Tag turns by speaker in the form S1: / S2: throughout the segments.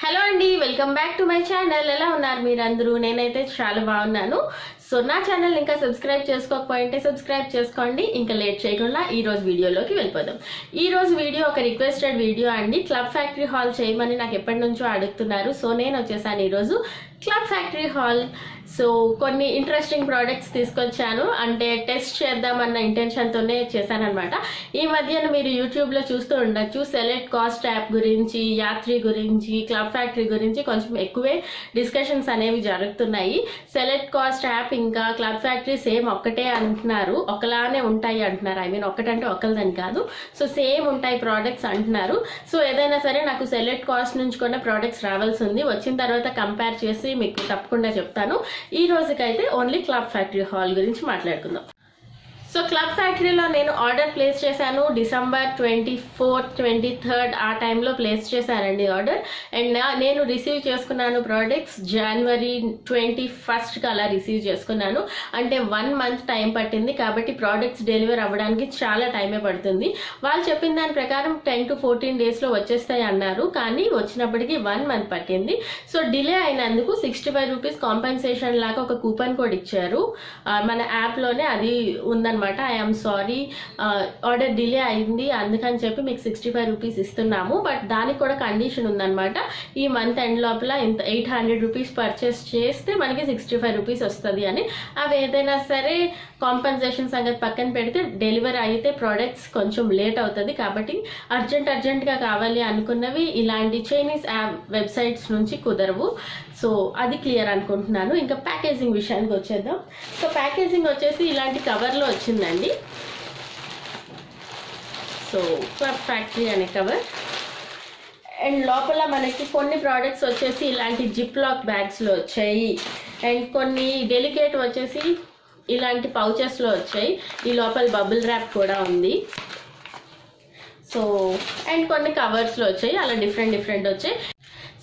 S1: Hello అండి, welcome back to my channel. ఎలా ఉన్నారు మీరందరూ? నేనైతే చాలా బాగున్నాను. సో నా ఛానల్ ఇంకా సబ్స్క్రైబ్ చేసుకోకపోయింటే సబ్స్క్రైబ్ చేసుకోండి. ఇంకా లేట్ చేయకుండా ఈ రోజు వీడియోలోకి వెళ్ళిపోదాం. ఈ రోజు వీడియో ఒక రిక్వెస్టెడ్ వీడియో అండి. క్లబ్ ఫ్యాక్టరీ హాల్ చేయమని నాకు ఎప్పటి నుంచో అడుగుతున్నారు. సో నేను వచ్చేసాను ఈరోజు క్లబ్ ఫ్యాక్టరీ హాల్. సో కొన్ని ఇంట్రెస్టింగ్ ప్రోడక్ట్స్ తీసుకొచ్చాను, అంటే టెస్ట్ చేద్దామన్న ఇంటెన్షన్తోనే చేశానమాట. ఈ మధ్యన మీరు యూట్యూబ్లో చూస్తూ ఉండొచ్చు, సెలెక్ట్ కాస్ట్ యాప్ గురించి, యాత్రి గురించి, క్లబ్ ఫ్యాక్టరీ గురించి కొంచెం ఎక్కువే డిస్కషన్స్ అనేవి జరుగుతున్నాయి. సెలెక్ట్ కాస్ట్ యాప్ ఇంకా క్లబ్ ఫ్యాక్టరీ సేమ్ ఒక్కటే అంటున్నారు, ఒకలానే ఉంటాయి అంటున్నారు. ఐ మీన్ ఒక్కటంటే ఒకరిదని కాదు, సో సేమ్ ఉంటాయి ప్రోడక్ట్స్ అంటున్నారు. సో ఏదైనా సరే నాకు సెలెక్ట్ కాస్ట్ నుంచి కూడా ప్రోడక్ట్స్ రావాల్సి ఉంది. వచ్చిన తర్వాత కంపేర్ చేసి మీకు తప్పకుండా చెప్తాను. ఈ రోజుకైతే ఓన్లీ క్లబ్ ఫ్యాక్టరీ హాల్ గురించి మాట్లాడుకుందాం. సో క్లబ్ ఫ్యాక్టరీలో నేను ఆర్డర్ ప్లేస్ చేశాను డిసెంబర్ 24th 23rd ఆ టైంలో ప్లేస్ చేశానండి ఆర్డర్. అండ్ నేను రిసీవ్ చేసుకున్నాను ప్రోడక్ట్స్ జనవరి 21st అలా రిసీవ్ చేసుకున్నాను. అంటే 1 month టైం పట్టింది, కాబట్టి ప్రోడక్ట్స్ డెలివర్ అవ్వడానికి చాలా టైమే పడుతుంది. వాళ్ళు చెప్పిన దాని ప్రకారం 10 to 14 daysలో వచ్చేస్తాయి అన్నారు, కానీ వచ్చినప్పటికీ 1 month పట్టింది. సో డిలే అయినందుకు 65 rupees కాంపెన్సేషన్ లాగా ఒక కూపన్ కోడ్ ఇచ్చారు మన యాప్లోనే, అది ఉందన్నమాట. ఐఎమ్ సారీ, ఆర్డర్ డిలే అయింది అందుకని చెప్పి మీకు 65 rupees ఇస్తున్నాము. బట్ దానికి కూడా కండిషన్ ఉందన్నమాట. ఈ మంత్ ఎండ్ లోపల ఇంత 800 rupees పర్చేస్ చేస్తే మనకి 65 rupees వస్తుంది అని. అవి ఏదైనా సరే కాంపెన్సేషన్ సంగతి పక్కన పెడితే డెలివరీ అయితే ప్రోడక్ట్స్ కొంచెం లేట్ అవుతుంది. కాబట్టి అర్జెంట్గా కావాలి అనుకున్నవి ఇలాంటి చైనీస్ యాప్ వెబ్సైట్స్ నుంచి కుదరవు. సో అది క్లియర్ అనుకుంటున్నాను. ఇంకా ప్యాకేజింగ్ విషయానికి వచ్చేద్దాం. సో ప్యాకేజింగ్ వచ్చేసి ఇలాంటి కవర్లో వచ్చిందండి. సో క్లబ్ ఫ్యాక్టరీ అనే కవర్, అండ్ లోపల మనకి కొన్ని ప్రోడక్ట్స్ వచ్చేసి ఇలాంటి జిప్ లాక్ బ్యాగ్స్లో వచ్చాయి, అండ్ కొన్ని డెలికేట్ వచ్చేసి ఇలాంటి పౌచెస్లో వచ్చాయి. ఈ లోపల బబుల్ ర్యాప్ కూడా ఉంది. సో అండ్ కొన్ని కవర్స్లో వచ్చాయి, అలా డిఫరెంట్ వచ్చాయి.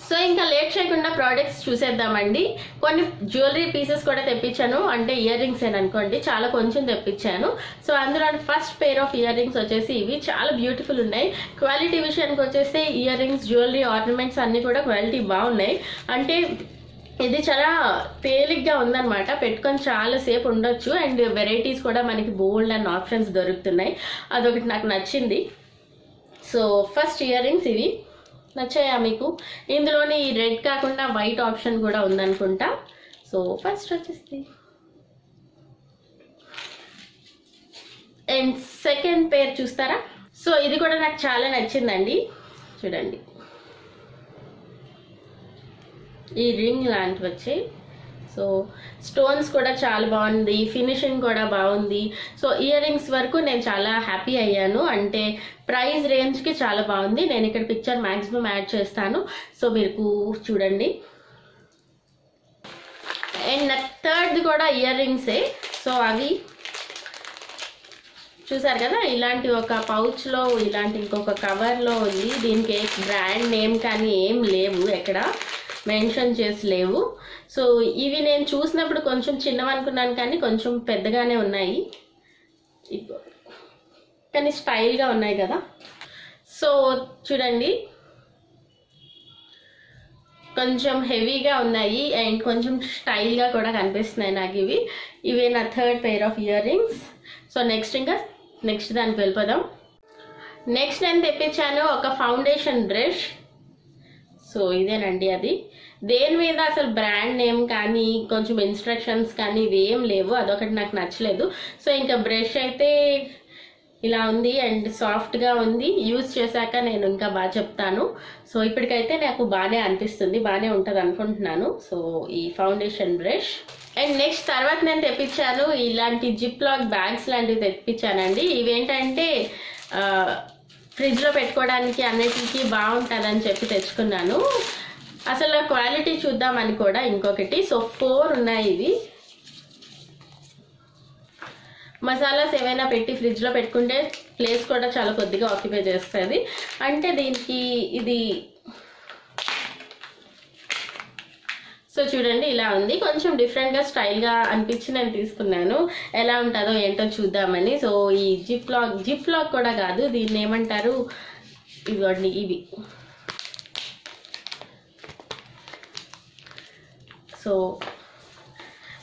S1: సో ఇంకా లేట్ చేయకుండా ప్రోడక్ట్స్ చూసేద్దామండి. కొన్ని జ్యువెలరీ పీసెస్ కూడా తెప్పించాను, అంటే ఇయర్ రింగ్స్ అనుకోండి, చాలా కొంచెం తెప్పించాను. సో అందులో first pair of ear rings వచ్చేసి ఇవి చాలా బ్యూటిఫుల్ ఉన్నాయి. క్వాలిటీ విషయానికి వచ్చేసి ఇయర్ రింగ్స్, జ్యువెలరీ, ఆర్నమెంట్స్ అన్ని కూడా క్వాలిటీ బాగున్నాయి. అంటే ఇది చాలా తేలిగ్గా ఉందన్నమాట, పెట్టుకొని చాలా సేపు ఉండొచ్చు. అండ్ వెరైటీస్ కూడా మనకి బోల్డ్ అండ్ ఆప్షన్స్ దొరుకుతున్నాయి, అదొకటి నాకు నచ్చింది. సో ఫస్ట్ ఇయర్ రింగ్స్ ఇవి నచ్చాయా మీకు? ఇందులోని ఈ రెడ్ కాకుండా వైట్ ఆప్షన్ కూడా ఉందనుకుంటా. సో ఫస్ట్ వచ్చేసి అండ్ సెకండ్ పేర్ చూస్తారా? సో ఇది కూడా నాకు చాలా నచ్చిందండి. చూడండి, ఈ రింగ్ లాంటివి వచ్చాయి. సో స్టోన్స్ కూడా చాలా బాగుంది, ఫినిషింగ్ కూడా బాగుంది. సో ఇయర్ రింగ్స్ వరకు నేను చాలా హ్యాపీ అయ్యాను, అంటే ప్రైస్ రేంజ్కి చాలా బాగుంది. నేను ఇక్కడ పిక్చర్ మ్యాక్సిమం యాడ్ చేస్తాను, సో మీకు చూడండి. అండ్ నా థర్డ్ కూడా ఇయర్ రింగ్సే. సో అవి చూసారు కదా, ఇలాంటి ఒక పౌచ్లో, ఇలాంటి ఇంకొక కవర్లో ఉంది. దీనికి బ్రాండ్ నేమ్ కానీ ఏం లేవు, ఎక్కడ మెన్షన్ చేసి లేవు. సో ఇవి నేను చూసినప్పుడు కొంచెం చిన్నవనుకున్నాను, కానీ కొంచెం పెద్దగానే ఉన్నాయి, కానీ స్టైల్గా ఉన్నాయి కదా. సో చూడండి, కొంచెం హెవీగా ఉన్నాయి అండ్ కొంచెం స్టైల్గా కూడా కనిపిస్తున్నాయి నాకు ఇవి. ఇవే నా third pair of ear rings. So next దానికి వెళ్ళిపోదాం. నెక్స్ట్ నేను తెప్పించాను ఒక ఫౌండేషన్ బ్రష్. సో ఇదేనండి అది. దేని మీద అసలు బ్రాండ్ నేమ్ కానీ కొంచెం ఇన్స్ట్రక్షన్స్ కానీ ఇవేం లేవు, అదొకటి నాకు నచ్చలేదు. సో ఇంకా బ్రష్ అయితే ఇలా ఉంది అండ్ సాఫ్ట్గా ఉంది. యూజ్ చేశాక నేను ఇంకా బాగా చెప్తాను. సో ఇప్పటికైతే నాకు బాగానే అనిపిస్తుంది, బాగానే ఉంటుంది అనుకుంటున్నాను. సో ఈ ఫౌండేషన్ బ్రష్. అండ్ నెక్స్ట్ తర్వాత నేను తెప్పించాను ఇలాంటి జిప్ లాక్ బ్యాగ్స్ లాంటివి తెప్పించానండి. ఇవేంటంటే ఫ్రిడ్జ్లో పెట్టుకోవడానికి అన్నిటికీ బాగుంటుందని చెప్పి తెచ్చుకున్నాను. అసలు క్వాలిటీ చూద్దామని కూడా ఇంకొకటి. సో 4 ఉన్నాయి ఇవి. మసాలాస్ ఏమైనా పెట్టి ఫ్రిడ్జ్లో పెట్టుకుంటే ప్లేస్ కూడా చాలా కొద్దిగా ఆక్యుపై చేస్తుంది. అంటే దీనికి ఇది సో చూడండి ఇలా ఉంది, కొంచెం డిఫరెంట్గా స్టైల్గా అనిపించి నేను తీసుకున్నాను. ఎలా ఉంటుందో ఏంటో చూద్దామని. సో ఈ జిప్ లాక్ కూడా కాదు, దీన్ని ఏమంటారు, ఇవ్వండి ఇవి సో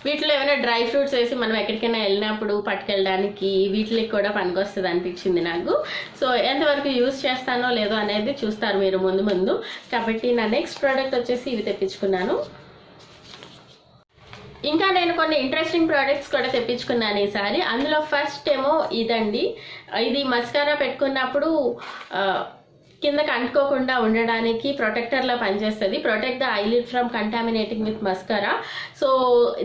S1: వీటిలో ఏమైనా డ్రై ఫ్రూట్స్ వేసి మనం ఎక్కడికైనా వెళ్ళినప్పుడు పట్టుకెళ్ళడానికి వీటికి కూడా పనికొస్తుంది అనిపించింది నాకు. సో ఎంతవరకు యూస్ చేస్తానో లేదో అనేది చూస్తారు మీరు ముందు ముందు. కాబట్టి నా నెక్స్ట్ ప్రోడక్ట్ వచ్చేసి ఇవి తెప్పించుకున్నాను. ఇంకా నేను కొన్ని ఇంట్రెస్టింగ్ ప్రోడక్ట్స్ కూడా తెప్పించుకున్నాను ఈసారి. అందులో ఫస్ట్ ఏమో ఇదండి. ఇది మస్కారా పెట్టుకున్నప్పుడు కిందకి అంటుకోకుండా ఉండడానికి ప్రొటెక్టర్లా పనిచేస్తుంది. Protect the eyelid from contaminating with mascara. So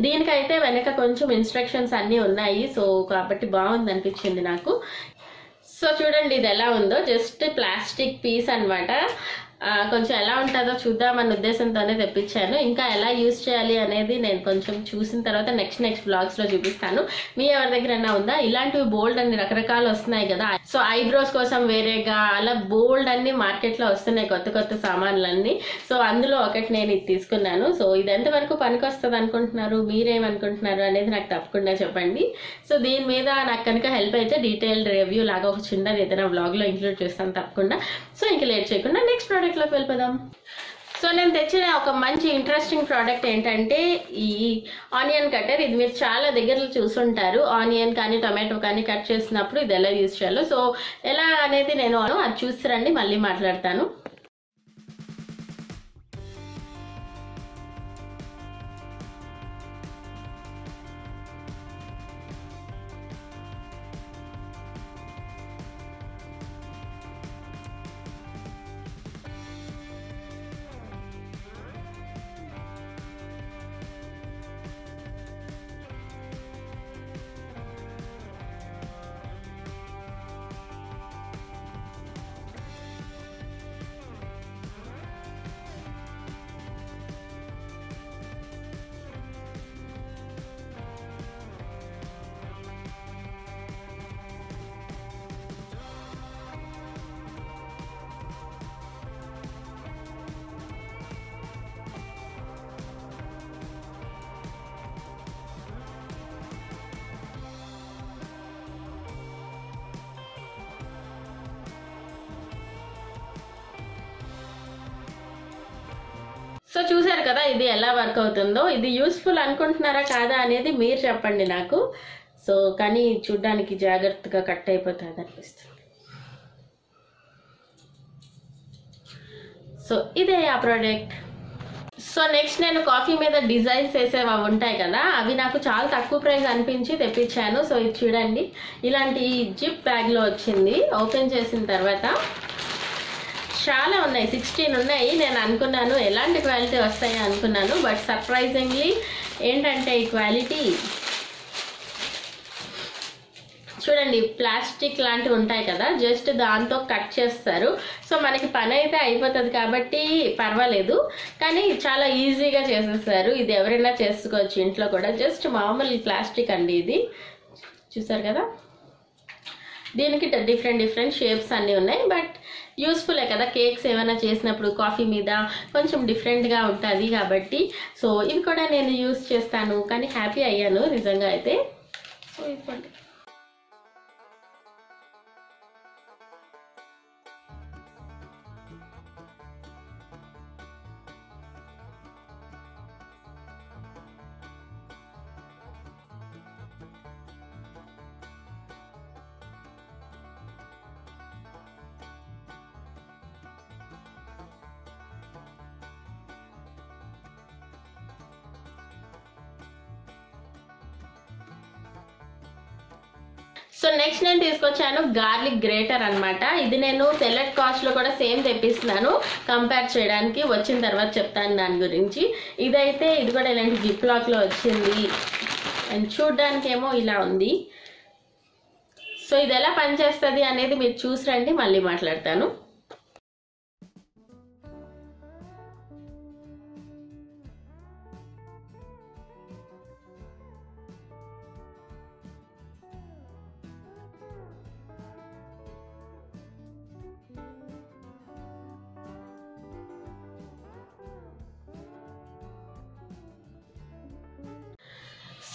S1: దీనికైతే వెనక కొంచెం ఇన్స్ట్రక్షన్స్ అన్నీ ఉన్నాయి. సో కాబట్టి బాగుంది అనిపించింది నాకు. సో చూడండి ఇది ఎలా ఉందో, జస్ట్ ప్లాస్టిక్ పీస్ అనమాట. కొంచెం ఎలా ఉంటుందో చూద్దామన్న ఉద్దేశంతోనే తెప్పించాను. ఇంకా ఎలా యూజ్ చేయాలి అనేది నేను కొంచెం చూసిన తర్వాత నెక్స్ట్ బ్లాగ్స్లో చూపిస్తాను. మీ ఎవరి దగ్గరైనా ఉందా? ఇలాంటివి బోల్డ్ అన్ని రకరకాలు వస్తున్నాయి కదా. సో ఐబ్రోస్ కోసం వేరేగా అలా బోల్డ్ అన్ని మార్కెట్లో వస్తున్నాయి కొత్త సామాన్లన్నీ. సో అందులో ఒకటి నేను ఇది తీసుకున్నాను. సో ఇది ఎంతవరకు పనికొస్తుంది అనుకుంటున్నారు, మీరేమనుకుంటున్నారు అనేది నాకు తప్పకుండా చెప్పండి. సో దీని మీద నాకు కనుక హెల్ప్ అయితే డీటెయిల్డ్ రివ్యూ లాగా ఒక చిన్నది ఏదైనా వ్లాగ్లో ఇంక్లూడ్ చేస్తాను తప్పకుండా. సో ఇంక లేట్ చేయకుండా నెక్స్ట్ ప్రోడక్ట్లోకి వెళ్ళిపోదాం. సో నేను తెచ్చిన ఒక మంచి ఇంట్రెస్టింగ్ ప్రోడక్ట్ ఏంటంటే ఈ ఆనియన్ కట్టర్. ఇది మీరు చాలా దగ్గరలో చూసుంటారు. ఆనియన్ కానీ టొమాటో కానీ కట్ చేసినప్పుడు ఇది ఎలా యూజ్ చేయాలో. సో ఎలా అనేది నేను అది చూస్తారండి, మళ్ళీ మాట్లాడతాను. సో చూసారు కదా ఇది ఎలా వర్క్ అవుతుందో. ఇది యూస్ఫుల్ అనుకుంటున్నారా కాదా అనేది మీరు చెప్పండి నాకు. సో కానీ చూడ్డానికి జాగ్రత్తగా కట్ అయిపోతుంది అనిపిస్తుంది. సో ఇదే ఆ ప్రోడక్ట్. సో నెక్స్ట్ నేను కాఫీ మీద డిజైన్స్ వేసేవి అవి ఉంటాయి కదా, అవి నాకు చాలా తక్కువ ప్రైస్ అనిపించి తెప్పించాను. సో ఇది చూడండి, ఇలాంటి జిప్ బ్యాగ్లో వచ్చింది. ఓపెన్ చేసిన తర్వాత చాలా ఉన్నాయి, 16 ఉన్నాయి. నేను అనుకున్నాను ఎలాంటి క్వాలిటీ వస్తాయి అనుకున్నాను, బట్ సర్ప్రైజింగ్లీ ఏంటంటే ఈ క్వాలిటీ చూడండి. ప్లాస్టిక్ లాంటివి ఉంటాయి కదా, జస్ట్ దాంతో కట్ చేస్తారు. సో మనకి పని అయితే అయిపోతుంది కాబట్టి పర్వాలేదు, కానీ చాలా ఈజీగా చేసేస్తారు. ఇది ఎవరైనా చేసుకోవచ్చు ఇంట్లో కూడా. జస్ట్ మామూలు ప్లాస్టిక్ అండి ఇది, చూసారు కదా. దీనికి డిఫరెంట్ షేప్స్ అన్నీ ఉన్నాయి, బట్ యూస్ఫుల్లే కదా. కేక్స్ ఏమైనా చేసినప్పుడు కాఫీ మీద కొంచెం డిఫరెంట్గా ఉంటుంది కాబట్టి. సో ఇవి కూడా నేను యూస్ చేస్తాను, కానీ హ్యాపీ అయ్యాను నిజంగా అయితే. సో ఇవ్వండి. సో నెక్స్ట్ నేను తీసుకొచ్చాను గార్లిక్ గ్రేటర్ అనమాట. ఇది నేను సెలెక్ట్ కాస్ట్లో కూడా సేమ్ తెప్పిస్తున్నాను, కంపేర్ చేయడానికి. వచ్చిన తర్వాత చెప్తాను దాని గురించి. ఇదైతే ఇది కూడా ఇలాంటి జిప్ లాక్లో వచ్చింది అండ్ చూడ్డానికి ఏమో ఇలా ఉంది. సో ఇది ఎలా పనిచేస్తుంది అనేది మీరు చూసి రండి, మళ్ళీ మాట్లాడతాను.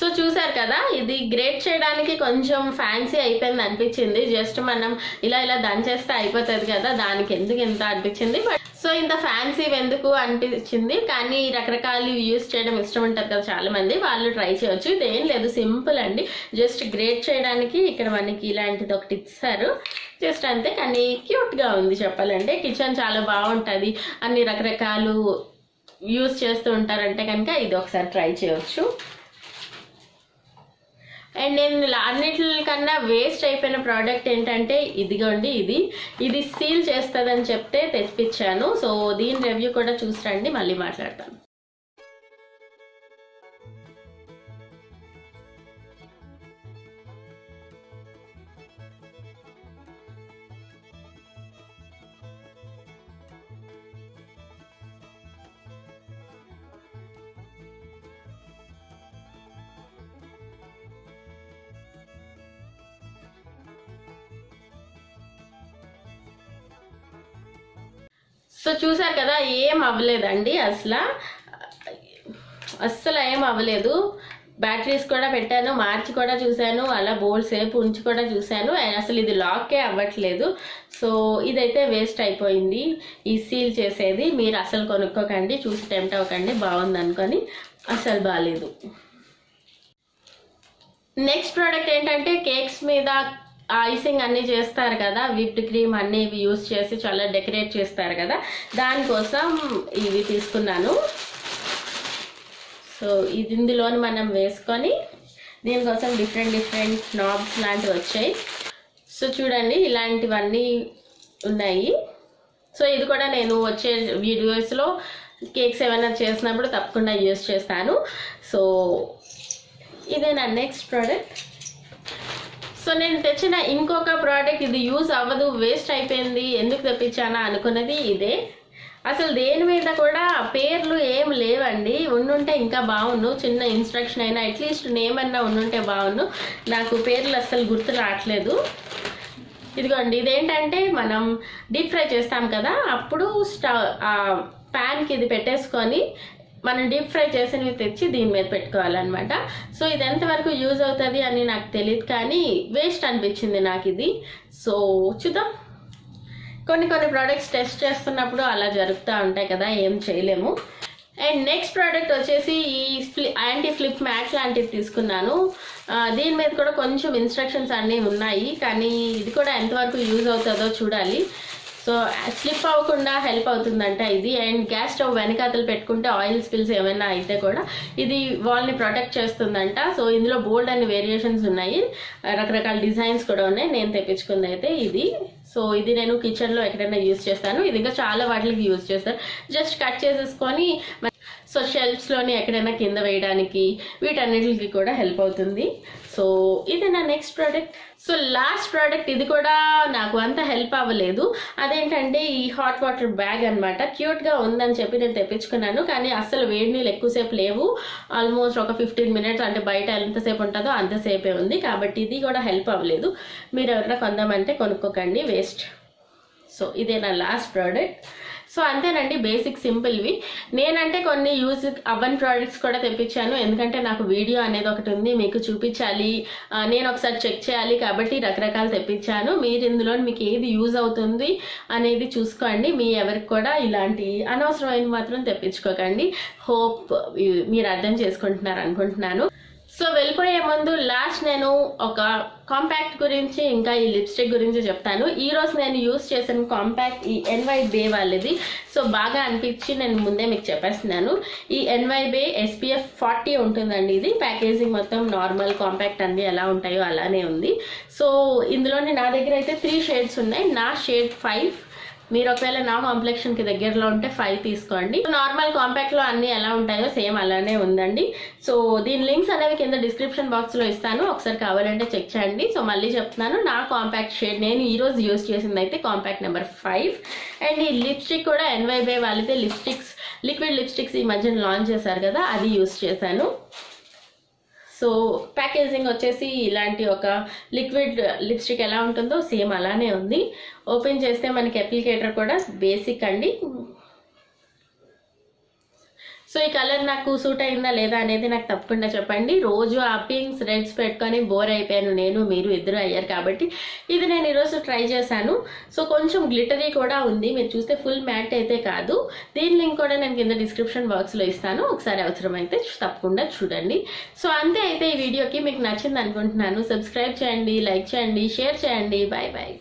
S1: సో చూసారు కదా, ఇది గ్రేట్ చేయడానికి కొంచెం ఫ్యాన్సీ అయిపోయింది అనిపించింది. జస్ట్ మనం ఇలా దంచేస్తే అయిపోతుంది కదా, దానికి ఎందుకు ఇంత అనిపించింది. సో ఇంత ఫ్యాన్సీ ఎందుకు అనిపించింది, కానీ రకరకాలు యూస్ చేయడం ఇష్టం ఉంటుంది కదా చాలా మంది, వాళ్ళు ట్రై చేయొచ్చు. ఇదేం లేదు, సింపుల్ అండి. జస్ట్ గ్రేట్ చేయడానికి ఇక్కడ మనకి ఇలాంటిది ఒకటి ఇస్తారు, జస్ట్ అంతే. కానీ క్యూట్గా ఉంది చెప్పాలంటే. కిచెన్ చాలా బాగుంటుంది, అన్ని రకరకాలు యూస్ చేస్తూ ఉంటారంటే కనుక ఇది ఒకసారి ట్రై చేయొచ్చు. అండ్ నేను అన్నిటికన్నా వేస్ట్ అయిపోయిన ప్రోడక్ట్ ఏంటంటే ఇదిగోండి, ఇది సీల్ చేస్తుందని చెప్తే తెప్పించాను. సో దీని రివ్యూ కూడా చూసి రండి, మళ్ళీ మాట్లాడతాను. సో చూసారు కదా, ఏం అవ్వలేదండి, అస్సలు ఏం అవ్వలేదు. బ్యాటరీస్ కూడా పెట్టాను, మార్చి కూడా చూశాను, అలా బోల్డ్ సేపు ఉంచి కూడా చూశాను, అసలు ఇది లాక్కే అవ్వట్లేదు. సో ఇదైతే వేస్ట్ అయిపోయింది, ఈ సీల్ చేసేది. మీరు అసలు కొనుక్కోకండి, చూసి టెంప్ట్ అవ్వకండి, బాగుంది అనుకొని. అసలు బాగాలేదు. నెక్స్ట్ ప్రోడక్ట్ ఏంటంటే కేక్స్ మీద ఐసింగ్ అన్నీ చేస్తారు కదా, విప్డ్ క్రీమ్ అన్నీ ఇవి యూస్ చేసి చాలా డెకరేట్ చేస్తారు కదా, దానికోసం ఇవి తీసుకున్నాను. సో ఇది ఇందులోని మనం వేసుకొని, దీనికోసం డిఫరెంట్ నాబ్స్ లాంటివి వచ్చాయి. సో చూడండి, ఇలాంటివన్నీ ఉన్నాయి. సో ఇది కూడా నేను వచ్చే వీడియోస్లో కేక్స్ ఏమైనా చేసినప్పుడు తప్పకుండా యూస్ చేస్తాను. సో ఇదే నా నెక్స్ట్ ప్రోడక్ట్. సో నేను తెచ్చిన ఇంకొక ప్రోడక్ట్, ఇది యూజ్ అవ్వదు, వేస్ట్ అయిపోయింది, ఎందుకు తెప్పించానా అనుకున్నది ఇదే. అసలు దేని మీద కూడా పేర్లు ఏం లేవండి, ఉండుంటే ఇంకా బాగుండు. చిన్న ఇన్స్ట్రక్షన్ అయినా, అట్లీస్ట్ నేమ్ అన్నా ఉండుంటే బాగుండు. నాకు పేర్లు అస్సలు గుర్తు రావట్లేదు. ఇదిగోండి, ఇదేంటంటే మనం డీప్ ఫ్రై చేస్తాం కదా, అప్పుడు ప్యాన్కి ఇది పెట్టేసుకొని మనం డీప్ ఫ్రై చేసినవి తెచ్చి దీని మీద పెట్టుకోవాలన్నమాట. సో ఇది ఎంతవరకు యూజ్ అవుతుంది అని నాకు తెలియదు, కానీ వేస్ట్ అనిపించింది నాకు ఇది. సో చూద్దాం, కొన్ని ప్రోడక్ట్స్ టెస్ట్ చేస్తున్నప్పుడు అలా జరుగుతూ ఉంటాయి కదా, ఏం చేయలేము. అండ్ నెక్స్ట్ ప్రోడక్ట్ వచ్చేసి ఈ యాంటీ ఫ్లిప్ మ్యాట్ లాంటిది తీసుకున్నాను. దీని మీద కూడా కొంచెం ఇన్స్ట్రక్షన్స్ అన్నీ ఉన్నాయి, కానీ ఇది కూడా ఎంతవరకు యూజ్ అవుతుందో చూడాలి. సో స్లిప్ అవ్వకుండా హెల్ప్ అవుతుందంట ఇది. అండ్ గ్యాస్ స్టవ్ వెనకాతలు పెట్టుకుంటే ఆయిల్ స్పిల్స్ ఏమైనా అయితే కూడా ఇది వాల్ని ప్రొటెక్ట్ చేస్తుందంట. సో ఇందులో బోల్డ్ అన్ని వేరియేషన్స్ ఉన్నాయి, రకరకాల డిజైన్స్ కూడా ఉన్నాయి. నేను తెప్పించుకుంది అయితే ఇది. సో ఇది నేను కిచెన్లో ఎక్కడైనా యూజ్ చేస్తాను, ఇది ఇంకా చాలా వాటికి యూజ్ చేస్తాను. జస్ట్ కట్ చేసేసుకొని సో షెల్ఫ్స్లోని ఎక్కడైనా కింద వేయడానికి వీటన్నిటికి కూడా హెల్ప్ అవుతుంది. సో ఇది నా next product. So last product, ఇది కూడా నాకు అంత హెల్ప్ అవ్వలేదు. అదేంటంటే ఈ హాట్ వాటర్ బ్యాగ్ అనమాట. క్యూట్గా ఉందని చెప్పి నేను తెప్పించుకున్నాను, కానీ అస్సలు వేడి నీళ్ళు ఎక్కువసేపు లేవు. ఆల్మోస్ట్ ఒక 15 మినిట్స్, అంటే బయట ఎంతసేపు ఉంటుందో అంతసేపే ఉంది. కాబట్టి ఇది కూడా హెల్ప్ అవ్వలేదు. మీరు ఎవరైనా కొందామంటే కొనుక్కోకండి, వేస్ట్. సో ఇదే నా లాస్ట్ ప్రోడక్ట్. సో అంతేనండి, బేసిక్ సింపుల్వి. నేనంటే కొన్ని యూజ్ అవ్వని ప్రోడక్ట్స్ కూడా తెప్పించాను, ఎందుకంటే నాకు వీడియో అనేది ఒకటి ఉంది, మీకు చూపించాలి, నేను ఒకసారి చెక్ చేయాలి, కాబట్టి రకరకాలు తెప్పించాను. మీరు ఇందులో మీకు ఏది యూజ్ అవుతుంది అనేది చూసుకోండి. మీ ఎవరికి కూడా ఇలాంటి అనవసరమైన మాత్రం తెప్పించుకోకండి. హోప్ మీరు అర్థం చేసుకుంటున్నారు అనుకుంటున్నాను. సో వెళ్ళిపోయే ముందు లాస్ట్ నేను ఒక కాంపాక్ట్ గురించి ఇంకా ఈ లిప్స్టిక్ గురించి చెప్తాను. ఈరోజు నేను యూస్ చేసిన కాంపాక్ట్ ఈ NYBe వాళ్ళది. సో బాగా అనిపించి నేను ముందే మీకు చెప్పేస్తున్నాను. ఈ NYBe SPF 40 ఉంటుందండి. ఇది ప్యాకేజింగ్ మొత్తం నార్మల్ కాంపాక్ట్ అన్ని ఎలా ఉంటాయో అలానే ఉంది. సో ఇందులోని నా దగ్గర అయితే 3 షేడ్స్ ఉన్నాయి. నా షేడ్ 5. మీరు ఒకవేళ నా కాంప్లెక్షన్కి దగ్గరలో ఉంటే 5 తీసుకోండి. నార్మల్ కాంపాక్ట్లో అన్ని ఎలా ఉంటాయో సేమ్ అలానే ఉందండి. సో దీని లింక్స్ అనేవి కింద డిస్క్రిప్షన్ బాక్స్లో ఇస్తాను, ఒకసారి కావాలంటే చెక్ చేయండి. సో మళ్ళీ చెప్తున్నాను, నా కాంపాక్ట్ షేడ్ నేను ఈరోజు యూజ్ చేసింది అయితే కాంపాక్ట్ నెంబర్ 5. అండ్ ఈ లిప్స్టిక్ కూడా NYBe వాళ్ళైతే లిక్విడ్ లిప్స్టిక్స్ ఈ మధ్యన లాంచ్ చేశారు కదా, అది యూజ్ చేశాను. సో ప్యాకేజింగ్ వచ్చేసి ఇలాంటి ఒక లిక్విడ్ లిప్స్టిక్ ఎలా ఉంటుందో సేమ్ అలానే ఉంది. ఓపెన్ చేస్తే మనకి అప్లికేటర్ కూడా బేసిక్ అండి. సో ఈ కలర్ నాకు సూట్ అయిందా లేదా అనేది నాకు తప్పకుండా చెప్పండి. రోజు ఆ పింక్స్ రెడ్స్ పెట్టుకొని బోర్ అయిపోయాను నేను, మీరు ఇద్దరు అయ్యారు కాబట్టి ఇది నేను ఈరోజు ట్రై చేశాను. సో కొంచెం గ్లిటరీ కూడా ఉంది, మీరు చూస్తే ఫుల్ మ్యాట్ అయితే కాదు. దీని లింక్ కూడా నేను కింద డిస్క్రిప్షన్ బాక్స్లో ఇస్తాను, ఒకసారి అవసరమైతే తప్పకుండా చూడండి. సో అంతే అయితే ఈ వీడియోకి మీకు నచ్చింది అనుకుంటున్నాను. సబ్స్క్రైబ్ చేయండి, లైక్ చేయండి, షేర్ చేయండి. Bye bye.